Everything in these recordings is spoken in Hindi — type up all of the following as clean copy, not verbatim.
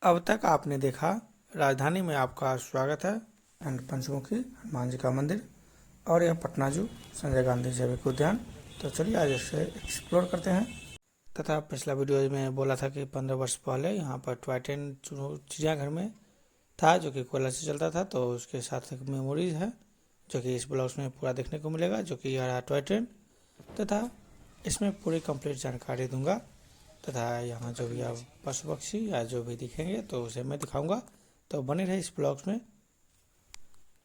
अब तक आपने देखा राजधानी में आपका स्वागत है एंड पंचमुखी हनुमान जी का मंदिर और यह पटना जू संजय गांधी जैविक उद्यान। तो चलिए आज इसे एक्सप्लोर करते हैं। तथा पिछला वीडियो में बोला था कि 15 वर्ष पहले यहाँ पर टॉय ट्रेन चिड़ियाघर में था जो कि कोयला से चलता था, तो उसके साथ एक मेमोरीज है जो कि इस ब्लॉग्स में पूरा देखने को मिलेगा, जो कि यह रहा टॉय ट्रेन। तथा इसमें पूरी कंप्लीट जानकारी दूंगा तथा यहाँ जो भी आप पशु पक्षी या जो भी दिखेंगे तो उसे मैं दिखाऊंगा, तो बने रहे इस ब्लॉग्स में।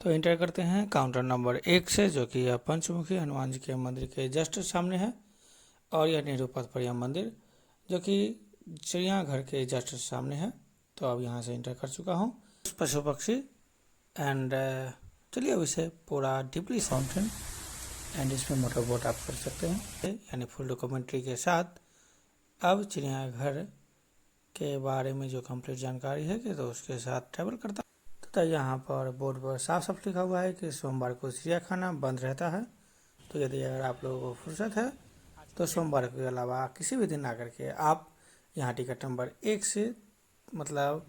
तो एंटर करते हैं काउंटर नंबर 1 से, जो कि यह पंचमुखी हनुमान जी के मंदिर के जस्ट सामने है। और यह नेहरू पथ पर यह मंदिर जो कि चिड़ियाघर के जस्ट सामने है। तो अब यहाँ से एंटर कर चुका हूँ पशु पक्षी एंड चलिए अब इसे पूरा डीपली फाउंटेन एंड इसमें मोटर बोट आप कर सकते हैं, यानी फुल डॉक्यूमेंट्री के साथ। अब चिड़ियाघर के बारे में जो कंप्लीट जानकारी है कि तो उसके साथ ट्रैवल करता तथा यहाँ पर बोर्ड पर साफ साफ लिखा हुआ है कि सोमवार को चिड़ियाखाना बंद रहता है। तो यदि अगर आप लोगों को फुर्सत है तो सोमवार के अलावा किसी भी दिन आकर के आप यहाँ टिकट नंबर 1 से, मतलब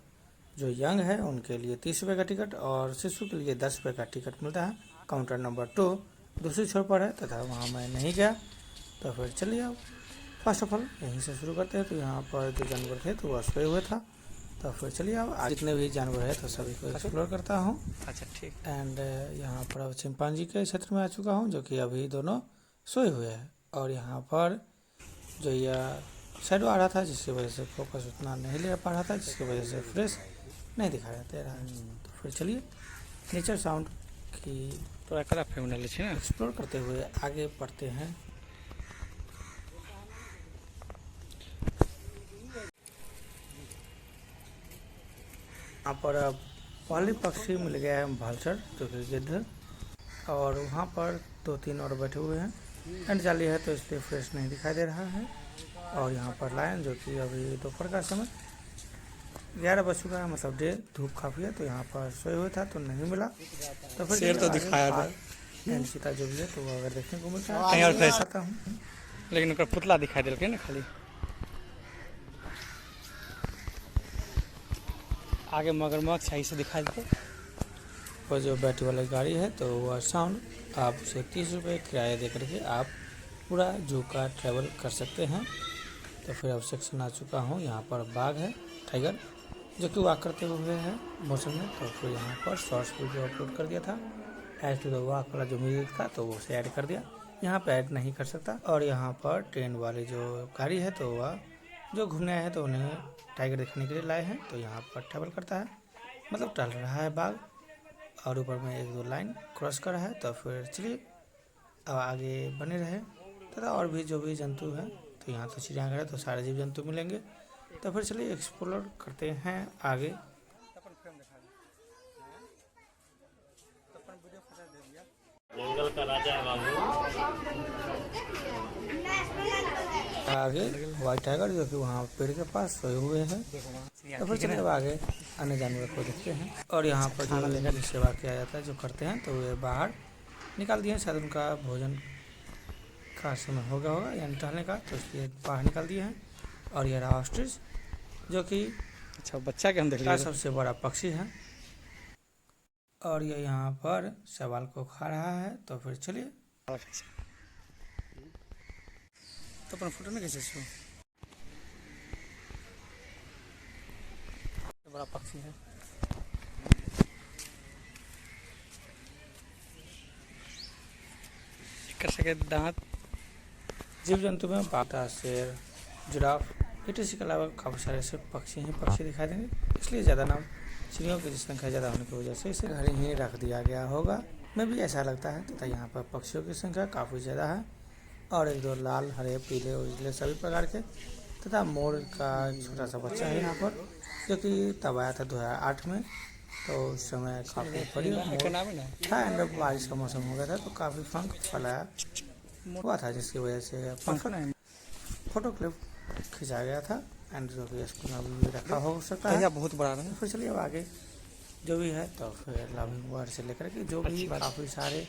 जो यंग है उनके लिए 30 रुपये का टिकट और शिशु के लिए 10 रुपये का टिकट मिलता है। काउंटर नंबर 2 दूसरी छोर पर है तथा वहाँ मैं नहीं गया। तो फिर चलिए अब फर्स्ट ऑफ ऑल यहीं से शुरू करते हैं। तो यहाँ पर जो जानवर थे तो वह सोए हुए था। तो फिर चलिए अब जितने भी जानवर है तो सभी को एक्सप्लोर करता हूँ। अच्छा ठीक। एंड यहाँ पर अब चिंपांजी के क्षेत्र में आ चुका हूँ जो कि अभी दोनों सोए हुए हैं। और यहाँ पर जो यह शेडो आ रहा था जिसकी वजह से फोकस उतना नहीं ले पा रहा था, जिसकी वजह से फ्रेश नहीं दिखाई दे रहा है। तो फिर चलिए नेचर साउंड की तो एक्सप्लोर करते हुए आगे बढ़ते हैं। यहाँ पर अब पहले पक्षी मिल गया है भालचर जो कि गिद्ध, और वहाँ पर 2-3 और बैठे हुए हैं। एंड जाली है तो इसलिए फ्रेश नहीं दिखाई दे रहा है। और यहाँ पर लायन जो कि अभी दोपहर का समय 11 बज चुका है, मतलब डे धूप काफ़ी है, तो यहाँ पर सोए हुए था तो नहीं मिला। तो फिर शेर तो दिखाया था एंड सीता जो भी है तो अगर देखने को मिलता कहीं और है आता हूँ, लेकिन उनका पुतला दिखाई दिल ना खाली आगे मगरमच्छ सही से दिखाई देते। और जो बैटरी वाली गाड़ी है तो वह साउंड आप उसे 30 रुपये किराया दे करके आप पूरा जू का ट्रैवल कर सकते हैं। तो फिर अब सेक्शन आ चुका हूँ। यहाँ पर बाघ है, टाइगर, जो कि वॉक करते हुए है मौसम में। तो फिर यहाँ पर शॉर्ट्स वीडियो अपलोड कर दिया था, एड टू द वॉक वाला जो म्यूजिक था तो वो उसे ऐड कर दिया। यहाँ पर ऐड नहीं कर सकता। और यहाँ पर ट्रेन वाली जो गाड़ी है तो वह जो घूमने आए हैं तो उन्हें टाइगर देखने के लिए लाए हैं। तो यहाँ पर ट्रैवल करता है, मतलब टहल रहा है बाघ, और ऊपर में 1-2 लाइन क्रॉस कर रहा है। तो फिर चलिए अब आगे बने रहे तथा और भी जो भी जंतु हैं, तो यहाँ तो चिड़ियाघर है तो सारे जीव जंतु मिलेंगे। तो फिर चलिए एक्सप्लोर करते हैं आगे। जंगल का राजा बाबू। आगे व्हाइट टाइगर जो कि वहाँ पेड़ के पास सोए हुए हैं। तो फिर चलिए अब आगे अन्य जानवर को देखते हैं। और यहाँ पर जो लेकर की सेवा किया जाता है जो करते हैं तो वे बाहर निकाल दिए हैं, शायद उनका भोजन का समय हो गया होगा यानी टहलने का, तो इसलिए बाहर निकाल दिए हैं। और यह रहा ऑस्ट्रिच जो कि अच्छा बच्चा के हम देख लिया सबसे बड़ा पक्षी है और यह यहाँ पर सवाल को खा रहा है। तो फिर चलिए तो अपन फोटो में कैसे छो बड़ा पक्षी है। कर सके दांत जीव जंतु में बाघ, शेर, जिराफ, इसी के अलावा काफ़ी सारे ऐसे पक्षी दिखाई देंगे, इसलिए ज़्यादा नाम चिड़ियों की संख्या ज़्यादा होने की वजह से इसे घर ही रख दिया गया होगा, में भी ऐसा लगता है। तथा यहाँ पर पक्षियों की संख्या काफ़ी ज़्यादा है और 1-2 लाल, हरे, पीले, उजले सभी प्रकार के। तथा मोर का छोटा सा बच्चा है यहाँ पर जो कि तब आया था 2008 में, तो उस समय काफ़ी बड़ी था एंड बारिश का मौसम हो गया था तो काफ़ी पंख फैलाया हुआ था, जिसकी वजह से फोटो क्लिप खिंचा गया था एंड जो कि इसको अभी रखा हो सकता है बहुत बड़ा है। फिर चलिए अब आगे जो भी है तो फिर लविंग बर्ड से लेकर के जो भी काफ़ी सारे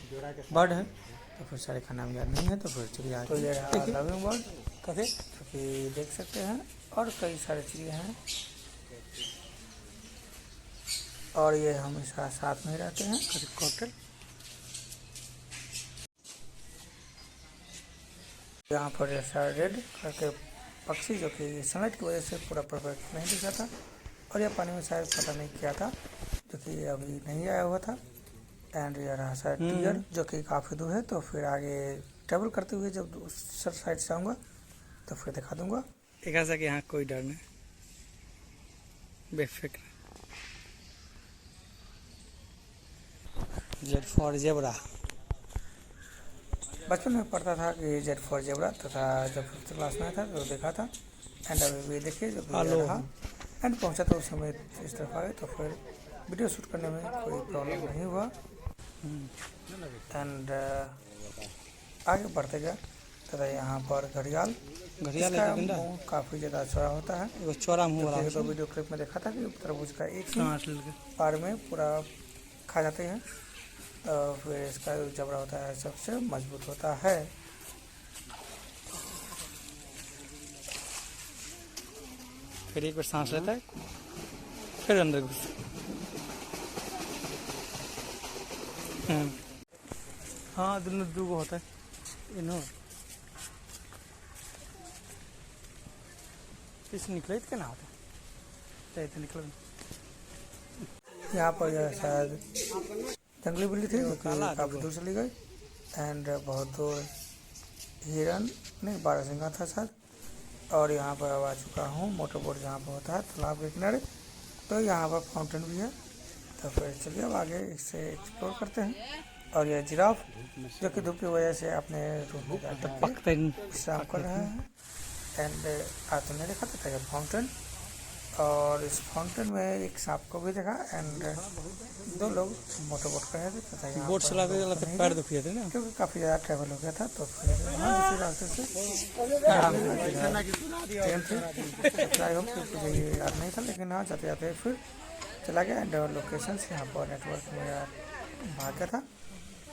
बर्ड हैं, तो फिर सारे का नाम याद नहीं है। तो फिर चलिए आगे देखिए लविंग बर्ड कभी देख सकते हैं और कई सारे चीज़ें हैं और ये हमेशा साथ में रहते हैं। कॉकटेल यहाँ पर ऐसा रेड करके पक्षी जो कि सनलाइट की वजह से पूरा परफेक्ट नहीं दिखा था, और यह पानी में शायद पता नहीं क्या था जो कि अभी नहीं आया हुआ था। एंड ये रहा शायद टिगर जो कि काफ़ी दूर है, तो फिर आगे ट्रेवल करते हुए जब उस साइड से आऊँगा तो फिर दिखा दूँगा। एक ऐसा कि यहाँ कोई डर नहीं, बेफिक्र। जेड फॉर जेबरा बचपन में पढ़ता था कि जेड फॉर जेबरा, तथा जब 5th क्लास में था तो देखा था। एंड अभी भी देखिए जो रहा एंड पहुंचा तो उस समय इस तरफ आ गए, तो फिर वीडियो शूट करने में कोई प्रॉब्लम नहीं हुआ। एंड आगे बढ़ते गया तथा यहाँ पर घड़ियाल काफ़ी ज़्यादा चौड़ा होता है। चौड़ा मुँह वाला तो वीडियो क्लिप में देखा था कि तरबूज का एक ही बार में पूरा खा जाते हैं, तो फिर इसका जो जबड़ा होता है सबसे मजबूत होता है। फिर एक बार सांस लेता है, फिर अंदर घुसता है। हाँ दोनों दो होता है इनो किस निकले क्या ना होता है, निकल यहाँ पर जो शायद जंगली बिल्ली थी जो कि काफ़ी दूर चली गई। एंड बहुत दूर हिरन नहीं बारहसिंगा था शायद। और यहाँ पर अब आ चुका हूँ मोटर बोट जहाँ पर होता है तालाब के किनारे, तो यहाँ पर फाउंटेन भी है। तो फिर चलिए अब आगे इसे एक्सप्लोर करते हैं। और यह जिराफ जो कि धूप की वजह से अपने रूम में जाकर विश्राम कर रहा है। एंड आज तुमने देखा था यह फाउंटेन, और इस फाउंटेन में एक सांप को भी देखा। एंड दो लोग मोटर बोट कर रहे थे तथा यहाँ बोट चलाते चलाते पैर दुख गए थे ना, क्योंकि काफ़ी ज़्यादा ट्रैवल हो गया था। तो फिर दूसरे रास्ते से ट्रेन थी, आई होप कि मुझे ये याद नहीं था, लेकिन हाँ जाते जाते फिर चला गया। एंड लोकेशन से यहाँ पर नेटवर्क मेरा भाग गया था।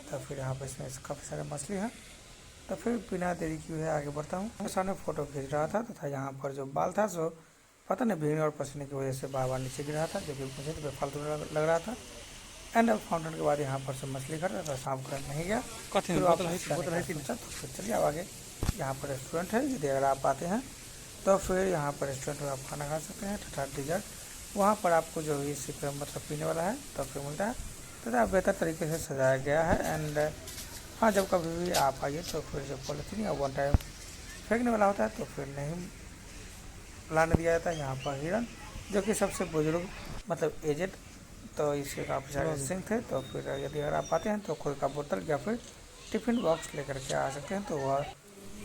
तो फिर यहाँ पर इसमें काफ़ी सारे मछली हैं। तो फिर बिना देरी की है आगे बढ़ता हूँ। सामने फ़ोटो खींच रहा था तथा यहाँ पर जो बाल था सो पता नहीं भीड़ और पसीने की वजह से बार बार नीचे गिर रहा था, जो कि मुझे तो बेफालतू लग रहा था। एंड अब फाउंटेन के बाद यहाँ पर से मछली खा रहा था, शाम घर नहीं गया। बोतल है कि तो फिर चलिए अब आगे। यहाँ पर रेस्टोरेंट है, यदि अगर आप आते हैं तो फिर यहाँ पर रेस्टोरेंट में आप खाना खा सकते हैं तथा डिजर्ट वहाँ पर आपको जो भी मतलब पीने वाला है तो फिर मिलता है तथा बेहतर तरीके से सजाया गया है। एंड हाँ जब कभी भी आप आइए तो फिर जब पॉलिथीन या वन टाइम फेंकने वाला होता है तो फिर नहीं लाने दिया जाता है। यहाँ पर हिरन जो कि सबसे बुजुर्ग मतलब एजेड, तो इसके काफ़ी सारे सिंह थे। तो फिर यदि अगर आप आते हैं तो कोई का बोतल या फिर टिफ़िन बॉक्स लेकर के आ सकते हैं, तो वह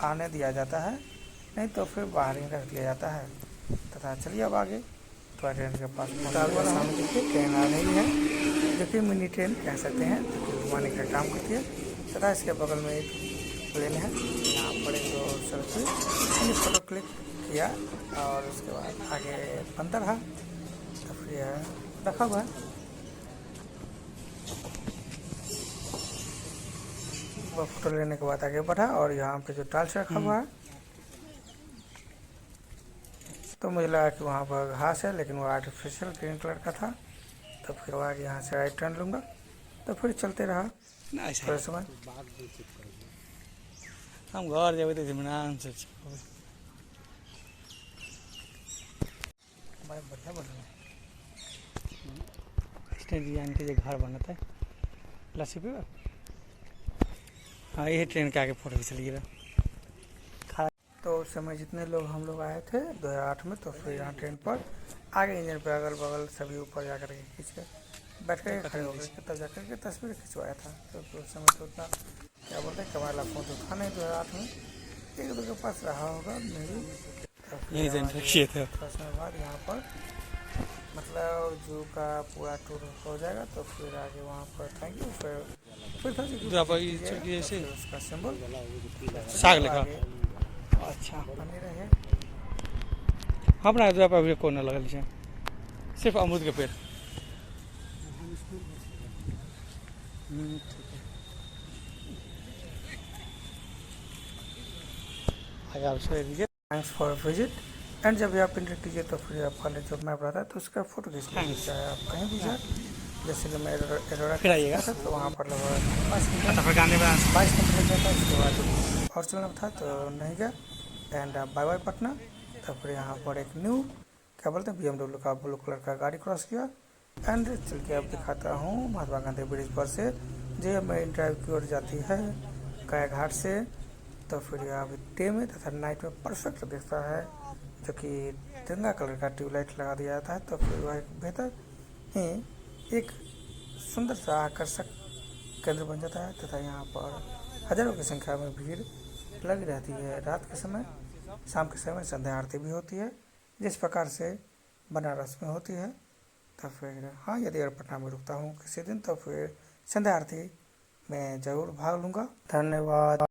आने दिया जाता है, नहीं तो फिर बाहर ही रख दिया जाता है। तथा चलिए अब आगे तो ट्रेन के पास सामने देखिए ट्रेन आ रही है, जो कि मिनी ट्रेन कह सकते हैं, जो कि घुमाने का काम करती है। तथा इसके बगल में एक प्लेन है, यहाँ पर एक दो सेल्फी फोटो क्लिक किया और उसके बाद आगे बंदर है तो फिर रखा हुआ है। वो फोटो लेने के बाद आगे बढ़ा और यहाँ पे जो टाइल्स रखा हुआ है तो मुझे लगा कि वहाँ पर घास है, लेकिन वो आर्टिफिशियल ग्रीन कलर का था। तो फिर आगे यहाँ से राइट टर्न लूँगा, तो फिर चलते रहा थोड़े समय। हम घर जाए तो इत्मीनान से बड़े बढ़िया बन रहे हैं डिजाइन के जो घर बनता है लस्सी पे। हाँ ये ट्रेन के आगे फोटो खींच खड़ा। तो उस समय जितने लोग हम लोग आए थे 2008 में, तो फिर यहाँ ट्रेन पर आगे इंजन पर अगल बगल सभी ऊपर जा कर के खींच कर बैठ कर खड़े हो गए तब जा कर के तस्वीर खिंचवाया था। तो उस समय तो उतना क्या बोलते हैं कैमरा फ़ोन तो था नहीं 2008 में, एक दो के पास रहा होगा मेरी। थोड़ा समय बाद यहाँ पर मतलब जू का पूरा टूर हो जाएगा, तो फिर आगे वहाँ पर थैंक यू फिर था उसका सिंबल साग लिखा। अच्छा बने रहे। अपना दुआ पर कोई न लगल छै, सिर्फ अमरूद के पेड़। थैंक्स फॉर विजिट एंड जब भी आप एंटर कीजिए तो फिर आपका जो मैप रहता है तो उसका फोटो खींच लीजिए, Thanks. चाहे आप कहीं भी जाए। जैसे कि मैं एरोरा फिर आइएगा। था तो वहाँ पर लगभग 5 तो फिर गांधी ब्रांच 22 मिनट लग गया था। उसके बाद और चलना था तो नहीं गया। And bye bye Patna. तो फिर यहाँ पर एक न्यू क्या बोलते हैं BMW का ब्लू कलर का गाड़ी क्रॉस किया। एंड चल के अब दिखाता हूँ महात्मा गांधी ब्रिज पर से जो मेरी ड्राइव की ओर जाती है गया घाट से। तो फिर यहाँ डे में तथा नाइट में परफेक्ट दिखता है, जो कि तिरंगा कलर का ट्यूबलाइट लगा दिया जाता है। तो फिर वह एक बेहतर ही एक सुंदर सा आकर्षक केंद्र बन जाता है तथा यहाँ पर हजारों की संख्या में भीड़ लगी रहती है। रात के समय, शाम के समय संध्या आरती भी होती है, जिस प्रकार से बनारस में होती है। तो फिर हाँ, यदि अगर पटना में रुकता हूँ किसी दिन तो फिर संध्या आरती में ज़रूर भाग लूँगा। धन्यवाद।